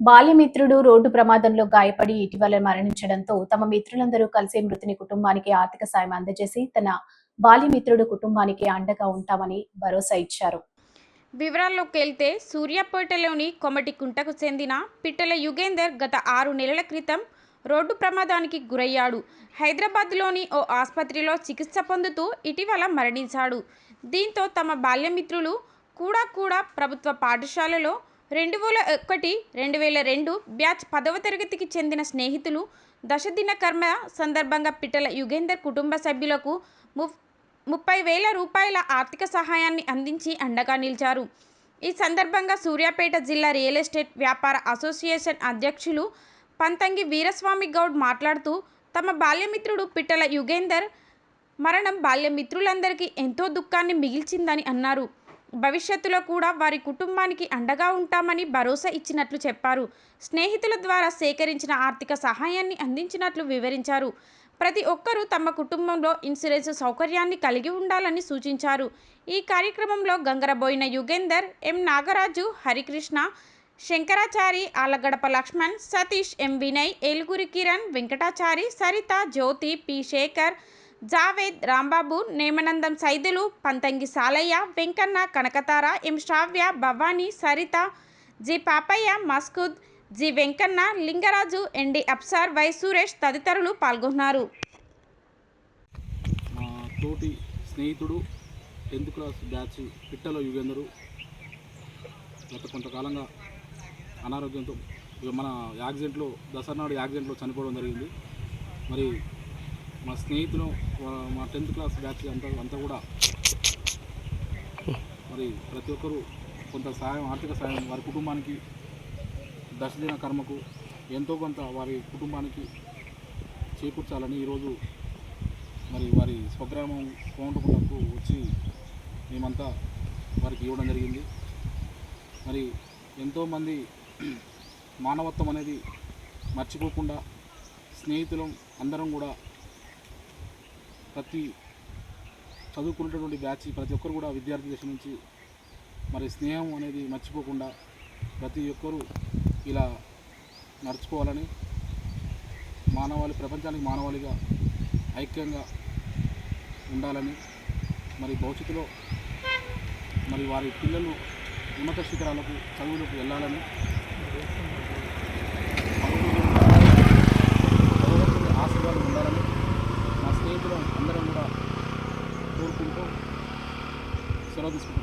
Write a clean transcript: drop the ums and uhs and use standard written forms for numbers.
బాల్యమిత్రుడు road ప్రమాదంలో గాయపడి ఇటీవల మరణించడంతో తమ మిత్రులందరూ కలిసి మృతుని కుటుంబానికి ఆర్థిక సాయం అందజేసి తన బాల్యమిత్రుడు కుటుంబానికి అండగా ఉంటామని భరోసా ఇచ్చారు. వివరాల్లోకి వెళ్తే సూర్యాపేటలోని కొమటికుంటకు చెందిన పిట్టల యుగేందర్ గత 6 నెలల క్రితం రోడ్డు ప్రమాదానికి గురయ్యాడు. హైదరాబాద్లోని ఓ ఆసుపత్రిలో చికిత్స పొందుతూ ఇటీవల మరణించాడు. దీంతో తమ బాల్యమిత్రులు కూడా ప్రభుత్వ పాఠశాలలో 2001-2002 బ్యాచ్ 10వ తరగతికి చెందిన స్నేహితులు దశదిన కర్మ సందర్భంగా పిట్టల యుగేందర్ కుటుంబ సభ్యులకు 30,000 రూపాయల ఆర్థిక సహాయాన్ని అందించి అండగా నిలిచారు. ఈ సందర్భంగా సూర్యాపేట జిల్లా రియల్ ఎస్టేట్ వ్యాపార అసోసియేషన్ అధ్యక్షులు పంతంగి వీరస్వామి గౌడ్ మాట్లాడుతూ తమ బాల్యమిత్రుడు పిట్టల యుగేందర్ మరణం బాల్యమిత్రులందరికీ ఎంతో దుఃఖాన్ని మిగిల్చిందని అన్నారు. భవిష్యత్తులో కూడా వారి కుటుంబానికి అండగా ఉంటామని భరోసా ఇచ్చినట్లు చెప్పారు. స్నేహితుల ద్వారా సేకరించిన ఆర్థిక సహాయాన్ని అందించినట్లు వివరించారు. ప్రతి ఒక్కరూ తమ కుటుంబంలో ఇన్సూరెన్స్ సౌకర్యాన్ని కలిగి ఉండాలని సూచించారు. ఈ కార్యక్రమంలో Gangaraboina Yugender, M Nagaraju, Harikrishna, Shankarachari, Alagadapa Laxman, Satish, M Vinay, Eluguri Kiran, Venkatachari, Saritha, Jyothi, P Shekar, Javed, Rambabu, Nemanandam Saidulu, Panthangi Salaiah, Venkanna, Kanakatara, M Shravya, Bhavani, Saritha, G Papaiah, Maskood, G Venkanna, Lingaraju, ND Afsar, Y Suresh తదితరులు పాల్గొన్నారు. మా తోటి స్నేహితుడు 10th క్లాస్ బ్యాచ్ పిట్టల యుగేందరు గత కొంతకాలంగా అనారోగ్యంతో మన యాక్సిడెంట్లో దసరానాడు యాక్సిడెంట్లో చనిపోవడం జరిగింది. మరి మా స్నేహితులు మా 10th క్లాస్ బ్యాచ్ అంతా కూడా మరి ప్రతి ఒక్కరూ కొంత సాయం, ఆర్థిక సాయం వారి కుటుంబానికి దశదిన కర్మకు ఎంతో కొంత వారి కుటుంబానికి చేకూర్చాలని ఈరోజు మరి వారి స్వగ్రామం కోమటికుంటకు వచ్చి మేమంతా వారికి ఇవ్వడం జరిగింది. మరి ఎంతోమంది మానవత్వం అనేది మర్చిపోకుండా స్నేహితులం అందరం కూడా ప్రతి చదువుకున్నటువంటి బ్యాచ్ ప్రతి ఒక్కరు కూడా విద్యార్థి దశ నుంచి మరి స్నేహం అనేది మర్చిపోకుండా ప్రతి ఒక్కరూ ఇలా నడుచుకోవాలని, ప్రపంచానికి మానవాళిగా ఐక్యంగా ఉండాలని, మరి భవిష్యత్తులో మరి వారి పిల్లలు ఉన్నత శిఖరాలకు చదువులకు వెళ్ళాలని, ఆశీర్వాదం ఉండాలని మా స్నేహితులు అందరం కూడా కోరుకుంటూ సెలవు తీసుకుంటున్నాం.